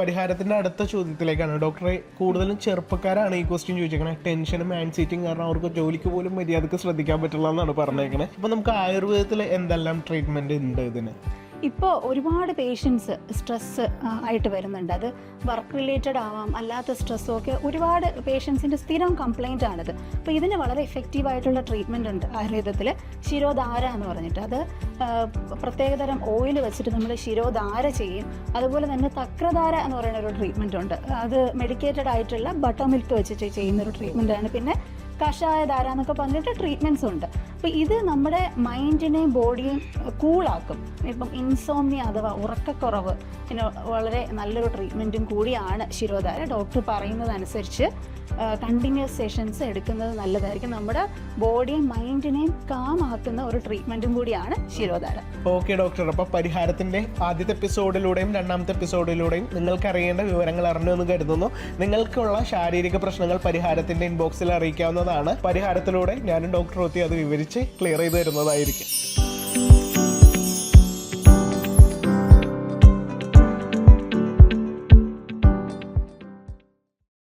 പരിഹാരത്തിന്റെ അടുത്ത ചോദ്യത്തിലേക്കാണ്. ഡോക്ടറെ, കൂടുതലും ചെറുപ്പക്കാരാണ് ഈ ക്വസ്റ്റ്യൻ ചോദിച്ചേക്കണേ. ടെൻഷനും ആൻസൈറ്റിയും കാരണം അവർക്ക് ജോലിക്ക് പോലും മര്യാദക്ക് ശ്രദ്ധിക്കാൻ പറ്റില്ല എന്നാണ് പറഞ്ഞേക്കണേ. അപ്പൊ നമുക്ക് ആയുർവേദത്തിൽ എന്തെല്ലാം ട്രീറ്റ്മെന്റ് ഉണ്ട് ഇതിന്? ഇപ്പോൾ ഒരുപാട് പേഷ്യൻസ് സ്ട്രെസ്സ് ആയിട്ട് വരുന്നുണ്ട്. അത് വർക്ക് റിലേറ്റഡ് ആവാം, അല്ലാത്ത സ്ട്രെസ്സും ഒക്കെ ഒരുപാട് പേഷ്യൻസിൻ്റെ സ്ഥിരം കംപ്ലയിൻ്റ് ആണിത്. അപ്പോൾ ഇതിന് വളരെ എഫക്റ്റീവായിട്ടുള്ള ട്രീറ്റ്മെൻറ്റ് ഉണ്ട് ആയുർവേദത്തിൽ. ശിരോധാര എന്ന് പറഞ്ഞിട്ട്, അത് പ്രത്യേകതരം ഓയിൽ വെച്ചിട്ട് നമ്മൾ ശിരോധാര ചെയ്യും. അതുപോലെ തന്നെ തക്രധാര എന്ന് പറയുന്ന ഒരു ട്രീറ്റ്മെൻറ്റ് ഉണ്ട്. അത് മെഡിക്കേറ്റഡ് ആയിട്ടുള്ള ബട്ടർ മിൽക്ക് വെച്ചിട്ട് ചെയ്യുന്നൊരു ട്രീറ്റ്മെൻറ്റാണ്. പിന്നെ കഷായധാര എന്നൊക്കെ പറഞ്ഞിട്ട് ട്രീറ്റ്മെൻറ്റ്സ് ഉണ്ട്. അപ്പോൾ ഇത് നമ്മുടെ മൈൻഡിനെയും ബോഡിയെയും കൂളാക്കും. ഇപ്പം ഇൻസോംനിയ അഥവാ ഉറക്കക്കുറവ് പിന്നെ വളരെ നല്ലൊരു ട്രീറ്റ്മെൻറ്റും കൂടിയാണ് ശിരോധാര. ഡോക്ടർ പറയുന്നതനുസരിച്ച് കണ്ടിന്യൂസ് സെഷൻസ് എടുക്കുന്നത് നല്ലതായിരിക്കും. നമ്മുടെ ബോഡിയും മൈൻഡിനെയും കാമാക്കുന്ന ഒരു ട്രീറ്റ്മെൻറ്റും കൂടിയാണ് ശിരോധാര. ഓക്കെ ഡോക്ടർ, അപ്പോൾ പരിഹാരത്തിൻ്റെ ആദ്യത്തെ എപ്പിസോഡിലൂടെയും രണ്ടാമത്തെ എപ്പിസോഡിലൂടെയും നിങ്ങൾക്ക് അറിയേണ്ട വിവരങ്ങൾ അറിഞ്ഞു എന്ന് കരുതുന്നു. നിങ്ങൾക്കുള്ള ശാരീരിക പ്രശ്നങ്ങൾ പരിഹാരത്തിൻ്റെ ഇൻബോക്സിൽ അറിയിക്കാവുന്നതാണ്. പരിഹാരത്തിലൂടെ ഞാനും ഡോക്ടർ ഒത്തി അത് വിവരിച്ച് ക്ലിയർ ചെയ്ത് തരുന്നതായിരിക്കും.